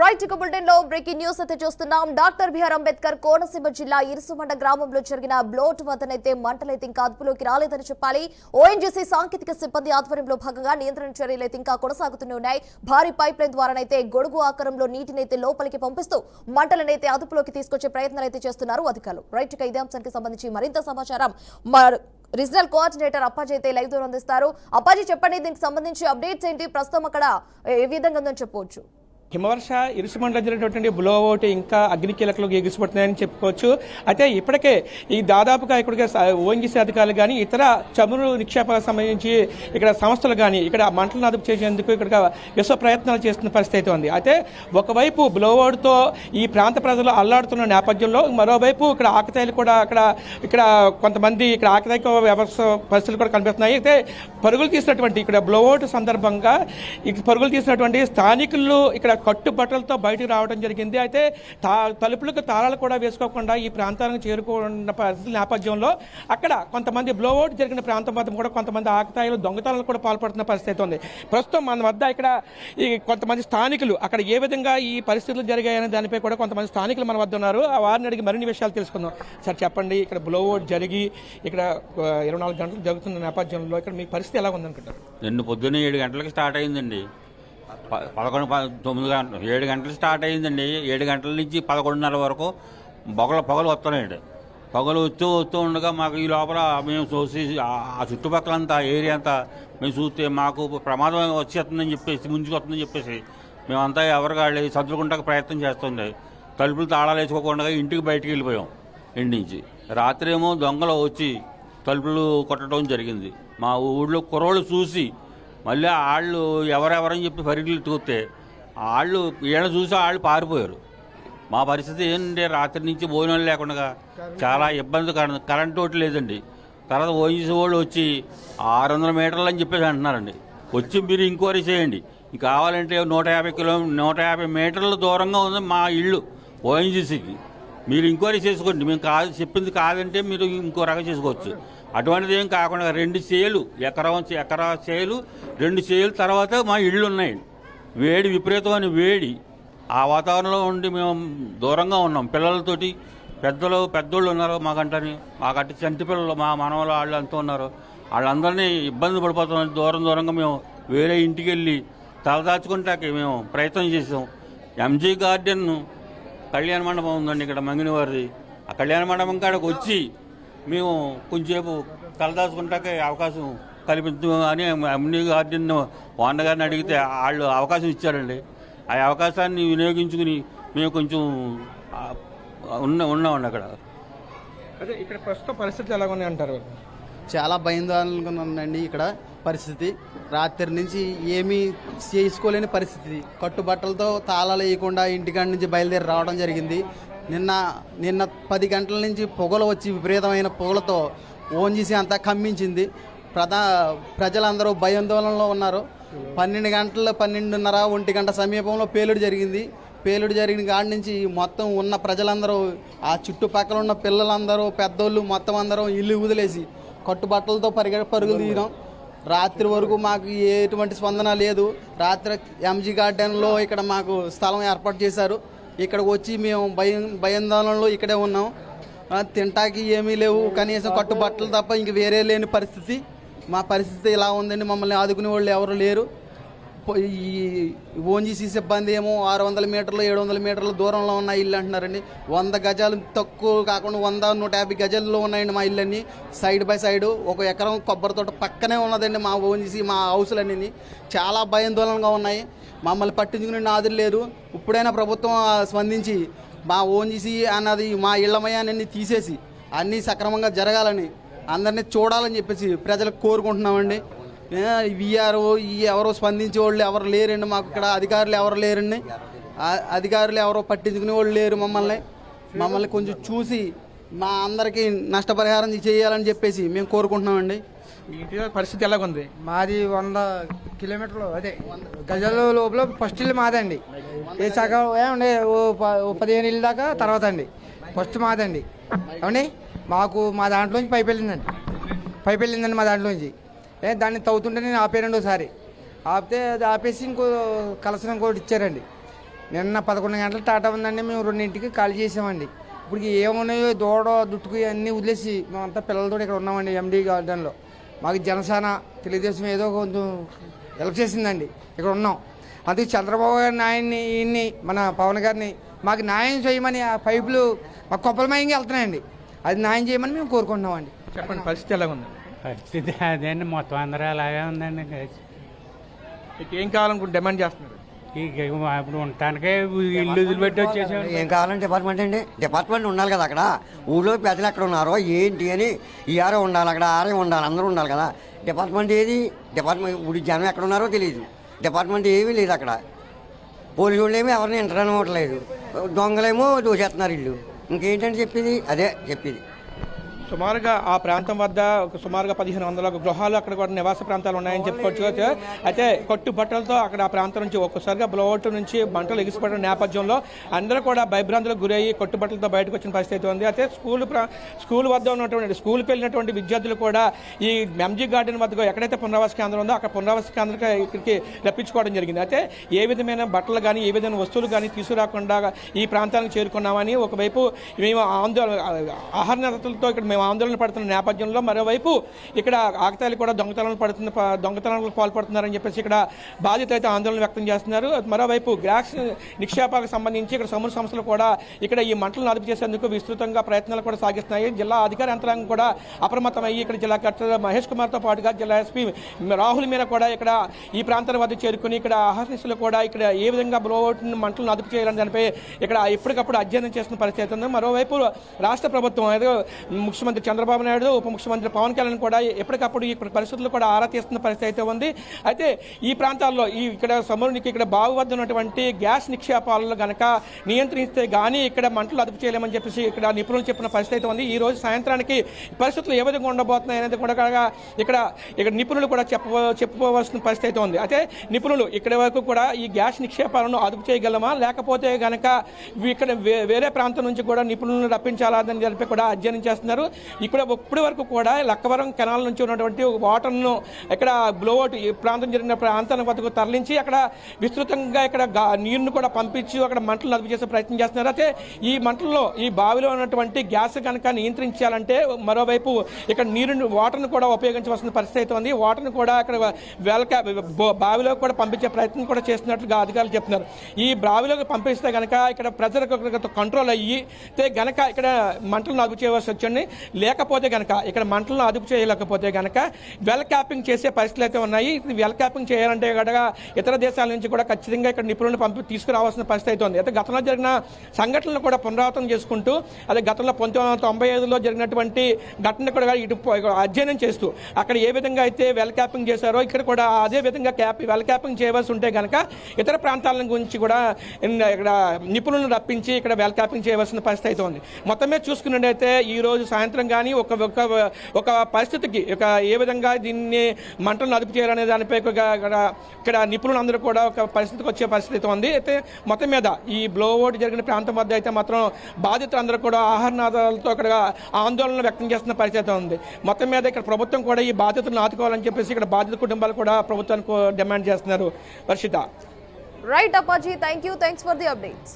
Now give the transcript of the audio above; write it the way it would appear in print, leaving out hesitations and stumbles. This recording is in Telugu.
రైట్ ఇక బులెటిన్ లో బ్రేకింగ్ న్యూస్ అయితే చూస్తున్నాం. డాక్టర్ బిఆర్ అంబేద్కర్ కోనసీమ జిల్లా ఇరుసుమండ గ్రామంలో జరిగిన బ్లోట్ వద్దనైతే మంటలైతే ఇంకా అదుపులోకి రాలేదని చెప్పాలి. ఓఎన్జీసీ సాంకేతిక సిబ్బంది ఆధ్వర్యంలో భాగంగా నియంత్రణ చర్యలైతే ఇంకా కొనసాగుతూనే ఉన్నాయి. భారీ పైప్ లైన్ ద్వారానైతే గొడుగు ఆకారంలో నీటినైతే లోపలికి పంపిస్తూ మంటలనైతే అదుపులోకి తీసుకొచ్చే ప్రయత్నాలు అయితే చేస్తున్నారు అధికారులు. రైట్ ఇక ఇదే అంశానికి సంబంధించి మరింత సమాచారం రీజనల్ కోఆర్డినేటర్ అప్పాజీ అయితే లైవ్ ద్వారా అందిస్తారు. అప్పాజీ చెప్పండి, దీనికి సంబంధించి అప్డేట్స్ ఏంటి, ప్రస్తుతం అక్కడ ఏ విధంగా ఉందని చెప్పవచ్చు? హిమవర్ష ఇరుసుమండలో జరిగినటువంటి బ్లోఅవుట్ ఇంకా అగ్ని కీలకలకు ఎగిసిపడుతున్నాయని చెప్పుకోవచ్చు. అయితే ఇప్పటికే ఈ దాదాపుగా ఇక్కడికి ఓఎన్జీసీ అధికారులు కానీ ఇతర చమురు నిక్షేపాలకు సంబంధించి ఇక్కడ సంస్థలు కానీ ఇక్కడ మంటలను అదుపు చేసేందుకు ఇక్కడ విశ్వ ప్రయత్నాలు చేస్తున్న పరిస్థితి అయితే ఉంది. అయితే ఒకవైపు బ్లోఅవుట్తో ఈ ప్రాంత ప్రజలు అల్లాడుతున్న నేపథ్యంలో మరోవైపు ఇక్కడ ఆకతాయిలు కూడా ఇక్కడ కొంతమంది ఇక్కడ ఆకతాయిక వ్యవస్థ పరిస్థితులు కూడా కనిపిస్తున్నాయి. అయితే పరుగులు తీసినటువంటి ఇక్కడ బ్లోఅవుట్ సందర్భంగా పరుగులు తీసినటువంటి స్థానికులు ఇక్కడ కట్టుబట్టలతో బయటకు రావడం జరిగింది. అయితే తలుపులకు తాళాలు కూడా వేసుకోకుండా ఈ ప్రాంతానికి చేరుకున్న పరిస్థితుల నేపథ్యంలో అక్కడ కొంతమంది బ్లోఅవుట్ జరిగిన ప్రాంతం వద్ద కూడా కొంతమంది ఆకతాయిలు దొంగతనాలు కూడా పాల్పడుతున్న పరిస్థితి ఉంది. ప్రస్తుతం మన వద్ద ఇక్కడ ఈ కొంతమంది స్థానికులు అక్కడ ఏ విధంగా ఈ పరిస్థితులు జరిగాయనే దానిపై కూడా కొంతమంది స్థానికులు మన వద్ద ఉన్నారు. వారిని అడిగి మరిన్ని విషయాలు తెలుసుకుందాం. సార్ చెప్పండి, ఇక్కడ బ్లోఅవుట్ జరిగి ఇక్కడ 24 గంటలు జరుగుతున్న నేపథ్యంలో ఇక్కడ మీ పరిస్థితి ఎలా ఉందనుకుంటారు? నిన్న పొద్దున్న 7 గంటలకు స్టార్ట్ అయిందండి. 7 గంటలు స్టార్ట్ అయిందండి. 7 గంటల నుంచి 11:30 వరకు పొగలు వస్తున్నాయండి. పొగలు వస్తూ ఉండగా మాకు ఈ లోపల మేము చూసి ఆ చుట్టుపక్కలంతా ఏరియా అంతా మేము చూస్తే మాకు ప్రమాదం వచ్చేస్తుందని చెప్పేసి ముందుకు వస్తుందని చెప్పేసి మేమంతా ఎవరికాళ్ళు సర్దుకుంటాక ప్రయత్నం చేస్తుంది. తలుపులు తాళాలు వేసుకోకుండా ఇంటికి బయటికి వెళ్ళిపోయాం. ఇంటి నుంచి రాత్రి ఏమో దొంగలు వచ్చి తలుపులు కొట్టడం జరిగింది. మా ఊళ్ళో కుర్రోళ్ళు చూసి మళ్ళీ వాళ్ళు ఎవరెవరని చెప్పి పరిగెలు ఎత్తుకొస్తే వాళ్ళు వీళ్ళని చూసి వాళ్ళు పారిపోయారు. మా పరిస్థితి ఏంటంటే రాత్రి నుంచి భోజనం లేకుండా చాలా ఇబ్బంది. కరెంట్ ఒకటి లేదండి. తర్వాత ఓఎన్జీసీ వాళ్ళు వచ్చి 600 మీటర్లు అని చెప్పేసి అంటున్నారండి. వచ్చి మీరు ఎంక్వైరీ చేయండి, కావాలంటే 150 మీటర్ల దూరంగా ఉంది మా ఇల్లు ఓఎన్జీసీకి, మీరు ఎంక్వైరీ చేసుకోండి, మేము చెప్పింది కాదంటే మీరు ఇంకో రకం చేసుకోవచ్చు. అటువంటిది ఏం కాకుండా 2 చేలు ఎకరా చేలు 2 చేలు తర్వాత మా ఇళ్ళు ఉన్నాయి. వేడి విపరీతమైన వేడి. ఆ వాతావరణంలో ఉండి మేము దూరంగా ఉన్నాం. పిల్లలతోటి పెద్దోళ్ళు ఉన్నారు మాకంటే చంటి పిల్లలు మా మనవలు వాళ్ళు అంతా ఉన్నారు. వాళ్ళందరినీ ఇబ్బంది పడిపోతున్నాం. దూరంగా మేము వేరే ఇంటికి వెళ్ళి తలదాచుకుంటాకి మేము ప్రయత్నం చేసాం. ఎంజీ గార్డెన్ కళ్యాణ మండపం ఉందండి ఇక్కడ మంగినవారిది. ఆ కళ్యాణ మండపం కాడకు వచ్చి మేము కొంచెంసేపు తలదాచుకుంటాకే అవకాశం కల్పించు అని ఎంజీ గార్డెన్ ఓనర్ గారిని అడిగితే వాళ్ళు అవకాశం ఇచ్చారండి. ఆ అవకాశాన్ని వినియోగించుకుని మేము కొంచెం ఉన్నామండి అక్కడ. అదే ఇక్కడ ప్రస్తుత పరిస్థితి ఎలా ఉన్నాయి అంటారు? చాలా భయాందోళనగా ఉందండి ఇక్కడ పరిస్థితి. రాత్రి నుంచి ఏమీ చేసుకోలేని పరిస్థితి. కట్టుబట్టలతో తాళాలు వేయకుండా ఇంటికాడ నుంచి బయలుదేరి రావడం జరిగింది. నిన్న 10 గంటల నుంచి పొగలు వచ్చి విపరీతమైన పొగలతో ఓఎన్జీసీ అంతా కమ్మించింది. ప్రజలందరూ భయాందోళనలో ఉన్నారు. 12 గంటల 12:30 1 గంట సమీపంలో పేలుడు జరిగిన కాడి నుంచి మొత్తం ఉన్న ప్రజలందరూ, ఆ చుట్టుపక్కల ఉన్న పిల్లలందరూ, పెద్దోళ్ళు మొత్తం అందరూ ఇల్లు వదిలేసి కట్టుబట్టలతో పరుగులు తీయడం. రాత్రి వరకు మాకు ఎటువంటి స్పందన లేదు. రాత్రి ఎంజీ గార్డెన్లో ఇక్కడ మాకు స్థలం ఏర్పాటు చేశారు. ఇక్కడికి వచ్చి మేము భయాందోళనలో ఇక్కడే ఉన్నాం. తింటాకి ఏమీ లేవు, కనీసం కట్టుబట్టలు తప్ప ఇంక వేరే లేని పరిస్థితి. మా పరిస్థితి ఇలా ఉందండి. మమ్మల్ని ఆదుకునే వాళ్ళు ఎవరు లేరు. ఈ ఓఎన్జీసీ సిబ్బంది ఏమో 600 మీటర్లు 700 మీటర్ల దూరంలో ఉన్న ఇల్లు అంటున్నారండి. 100 గజాలు తక్కువ కాకుండా 100-150 గజాల్లో ఉన్నాయండి మా ఇళ్ళన్నీ. సైడ్ బై సైడ్ 1 ఎకరం కొబ్బరి తోట పక్కనే ఉన్నదండి మా ఓఎన్జీసీ మా హౌసులన్నీ. చాలా భయాందోళనగా ఉన్నాయి. మమ్మల్ని పట్టించుకునే నాదులు లేరు. ఇప్పుడైనా ప్రభుత్వం స్పందించి మా ఓఎన్జీసీ అన్నది మా ఇళ్లమయాన్ని తీసేసి అన్నీ సక్రమంగా జరగాలని అందరినీ చూడాలని చెప్పేసి ప్రజలకు కోరుకుంటున్నామండి. వీఆర్ఓ ఎవరో స్పందించే వాళ్ళు ఎవరు లేరండి. మాకు ఇక్కడ అధికారులు ఎవరు లేరండి. అధికారులు ఎవరో పట్టించుకునే వాళ్ళు లేరు. మమ్మల్ని కొంచెం చూసి మా అందరికీ నష్టపరిహారం చేయాలని చెప్పేసి మేము కోరుకుంటున్నామండి. పరిస్థితి ఎలాగుంది? మాది 100 కిలోమీటర్లు అదే గజాల లోపల ఫస్ట్ ఇల్లు మాదండి. ఏ సగం ఏమండి 15 ఇల్లు దాకా తర్వాత అండి ఫస్ట్ మాదండి. ఏమండి మాకు మా దాంట్లోంచి పైపు వెళ్ళిందండి మా దాంట్లోంచి. దాన్ని తవ్వుతుంటే నేను ఆపేనండి ఒకసారి. ఆపితే అది ఆపేసి ఇంకో కలసం ఇంకోటి ఇచ్చారండి. నిన్న 11 గంటలు స్టార్ట్ అవ్వదండి, మేము 2ంటికి ఖాళీ చేసామండి. ఇప్పుడు ఏమున్నాయో దూడ దుట్టుకు అన్నీ వదిలేసి మేమంతా పిల్లలతో ఇక్కడ ఉన్నామండి ఎండి గార్డెన్లో. మాకు జనసేన తెలుగుదేశం ఏదో కొంచెం హెల్ప్ చేసిందండి, ఇక్కడ ఉన్నాం. అందుకే చంద్రబాబు గారి న్యాయాన్ని ఈయన్ని మన పవన్ గారిని మాకు న్యాయం చేయమని ఆ పైపులు మాకు కొప్పలమయంగా వెళ్తున్నాయండి, అది న్యాయం చేయమని మేము కోరుకుంటున్నామండి. చెప్పండి, పరిస్థితి ఎలా ఉంది? పరిస్థితి అదే అండి, మొత్తం అందరూ అలాగే ఉందండి. మీకు ఏం కావాలనుకుంటే డిమాండ్ చేస్తున్నారు? ఇప్పుడు ఉండటానికే ఇల్లు వదిలిపెట్టి వచ్చేసాం. ఏం కావాలంటే డిపార్ట్మెంట్ అండి, డిపార్ట్మెంట్ ఉండాలి కదా. అక్కడ ఊళ్ళో ప్రజలు ఎక్కడ ఉన్నారో ఏంటి అని ఈఆర్ఓ ఉండాలి, అక్కడ ఆర్ఏ ఉండాలి, అందరూ ఉండాలి కదా. డిపార్ట్మెంట్ ఏది? డిపార్ట్మెంట్ ఇప్పుడు జనం ఎక్కడ ఉన్నారో తెలియదు, డిపార్ట్మెంట్ ఏమీ లేదు అక్కడ. పోలీసు వాళ్ళు ఏమో ఎవరిని ఎంటర్ అవ్వట్లేదు, దొంగలేమో దోసేస్తున్నారు ఇల్లు. ఇంకేంటంటే చెప్పేది అదే చెప్పేది. సుమారుగా ఆ ప్రాంతం వద్ద సుమారుగా 1500 గృహాలు అక్కడ కూడా నివాస ప్రాంతాలు ఉన్నాయని చెప్పుకోవచ్చు. అయితే కట్టుబట్టలతో అక్కడ ఆ ప్రాంతం నుంచి ఒక్కసారిగా బ్లోఅవుట్ నుంచి మంటలు ఎగిసిపడిన నేపథ్యంలో అందరూ కూడా భయభ్రాంతులకు గురయ్యి కట్టుబట్టలతో బయటకు వచ్చిన పరిస్థితి ఉంది. అయితే స్కూల్ వద్ద ఉన్నటువంటి స్కూల్కి వెళ్ళినటువంటి విద్యార్థులు కూడా ఈ ఎంజీ గార్డెన్ వద్ద ఎక్కడైతే పునరావాస కేంద్రం ఉందో అక్కడ పునరావాస కేంద్రం ఇక్కడికి రప్పించుకోవడం జరిగింది. అయితే ఏ విధమైన బట్టలు కానీ ఏ విధమైన వస్తువులు కానీ తీసుకురాకుండా ఈ ప్రాంతానికి చేరుకున్నామని ఒకవైపు మేము ఆహార నిరతులతో ఇక్కడ మేము ఆందోళన పడుతున్న నేపథ్యంలో మరోవైపు ఇక్కడ ఆకతాయిలు కూడా దొంగతనాలకు పాల్పడుతున్నారని చెప్పేసి ఇక్కడ బాధితులు అయితే ఆందోళన వ్యక్తం చేస్తున్నారు. మరోవైపు గ్యాస్ నిక్షేపాలకు సంబంధించి ఇక్కడ చమురు సంస్థలు కూడా ఇక్కడ ఈ మంటలను అదుపు చేసేందుకు విస్తృతంగా ప్రయత్నాలు కూడా సాగిస్తున్నాయి. జిల్లా అధికార యంత్రాంగం కూడా అప్రమత్తమయ్యి ఇక్కడ జిల్లా కలెక్టర్ మహేష్ కుమార్తో పాటుగా జిల్లా ఎస్పీ రాహుల్ మీనా కూడా ఇక్కడ ఈ ప్రాంతాల వద్ద చేరుకుని ఇక్కడ ఆహర్నిశలు కూడా ఇక్కడ ఏ విధంగా బ్లోఅవుట్ మంటలను అదుపు చేయాలని దానిపై ఇక్కడ ఎప్పటికప్పుడు అధ్యయనం చేస్తున్న పరిస్థితి ఉంది. మరోవైపు రాష్ట్ర ప్రభుత్వం ముఖ్యమంత్రి చంద్రబాబు నాయుడు, ఉప ముఖ్యమంత్రి పవన్ కళ్యాణ్ కూడా ఎప్పటికప్పుడు ఇక్కడ పరిస్థితులు కూడా ఆరా తీస్తున్న పరిస్థితి అయితే ఉంది. అయితే ఈ ప్రాంతాల్లో ఇక్కడ సమూరికి ఇక్కడ బావి వద్ద ఉన్నటువంటి గ్యాస్ నిక్షేపాలను గనక నియంత్రిస్తే గానీ ఇక్కడ మంటలు అదుపు చేయలేమని చెప్పేసి ఇక్కడ నిపుణులు చెప్పిన పరిస్థితి అయితే ఉంది. ఈ రోజు సాయంత్రానికి పరిస్థితులు ఏ విధంగా ఉండబోతున్నాయి అనేది కూడా ఇక్కడ నిపుణులు కూడా చెప్పుకోవాల్సిన పరిస్థితి అయితే ఉంది. అయితే నిపుణులు ఇక్కడ వరకు కూడా ఈ గ్యాస్ నిక్షేపాలను అదుపు చేయగలమా, లేకపోతే గనక ఇక్కడ వేరే ప్రాంతం నుంచి కూడా నిపుణులను రప్పించాలా అని చెప్పి కూడా అధ్యయనం చేస్తున్నారు. ఇక్కడ ఇప్పటి వరకు కూడా లక్కవరం కెనాల్ నుంచి ఉన్నటువంటి వాటర్ను ఇక్కడ బ్లోఅవుట్ ఈ ప్రాంతం జరిగిన ప్రాంతాల వద్దకు తరలించి అక్కడ విస్తృతంగా ఇక్కడ నీరును కూడా పంపించి అక్కడ మంటలు అదుపు చేసే ప్రయత్నం చేస్తున్నారు. అయితే ఈ మంటల్లో ఈ బావిలో ఉన్నటువంటి గ్యాస్ కనుక నియంత్రించాలంటే మరోవైపు ఇక్కడ వాటర్ను కూడా ఉపయోగించవలసిన పరిస్థితి అయితే ఉంది. వాటర్ను కూడా అక్కడ బావిలో కూడా పంపించే ప్రయత్నం కూడా చేస్తున్నట్లుగా అధికారులు చెప్తున్నారు. ఈ బావిలోకి పంపిస్తే గనక ఇక్కడ ప్రజలకు కంట్రోల్ అయ్యితే గనక ఇక్కడ మంటలను అదుపు చేయవలసి వచ్చింది. లేకపోతే కనుక ఇక్కడ మంటలను అదుపు చేయలేకపోతే కనుక వెల్ క్యాపింగ్ చేసే పరిస్థితులు అయితే ఉన్నాయి. వెల్ క్యాపింగ్ చేయాలంటే కనుక ఇతర దేశాల నుంచి కూడా ఖచ్చితంగా ఇక్కడ నిపుణులను తీసుకురావాల్సిన పరిస్థితి అయితే ఉంది. అయితే గతంలో జరిగిన సంఘటనలు కూడా పునరావృతం చేసుకుంటూ అదే గతంలో 1995లో జరిగినటువంటి ఘటన కూడా ఇటు అధ్యయనం చేస్తూ అక్కడ ఏ విధంగా అయితే వెల్ క్యాపింగ్ చేశారో ఇక్కడ కూడా అదే విధంగా వెల్ క్యాపింగ్ చేయవలసి ఉంటే కనుక ఇతర ప్రాంతాల గురించి కూడా ఇక్కడ నిపుణులను రప్పించి ఇక్కడ వెల్ క్యాపింగ్ చేయవలసిన పరిస్థితి అయితే ఉంది. మొత్తం మీద చూసుకున్నట్టయితే ఈ రోజు సాయంత్రం కానీ ఒక పరిస్థితికి ఏ విధంగా దీన్ని మంటలను అదుపు చేయాలనే దానిపై ఇక్కడ నిపుణులందరూ కూడా ఒక పరిస్థితికి వచ్చే పరిస్థితి ఉంది. అయితే మొత్తం మీద ఈ బ్లోఅవుట్ జరిగిన ప్రాంతం వద్ద అయితే మాత్రం బాధితులందరూ కూడా ఆహారనాదాలతో అక్కడ ఆందోళన వ్యక్తం చేస్తున్న పరిస్థితి ఉంది. మొత్తం మీద ఇక్కడ ప్రభుత్వం కూడా ఈ బాధితులను ఆదుకోవాలని చెప్పేసి ఇక్కడ బాధిత కుటుంబాలు కూడా ప్రభుత్వానికి డిమాండ్ చేస్తున్నారు. Varshita. Right Appaji, thanks for the updates.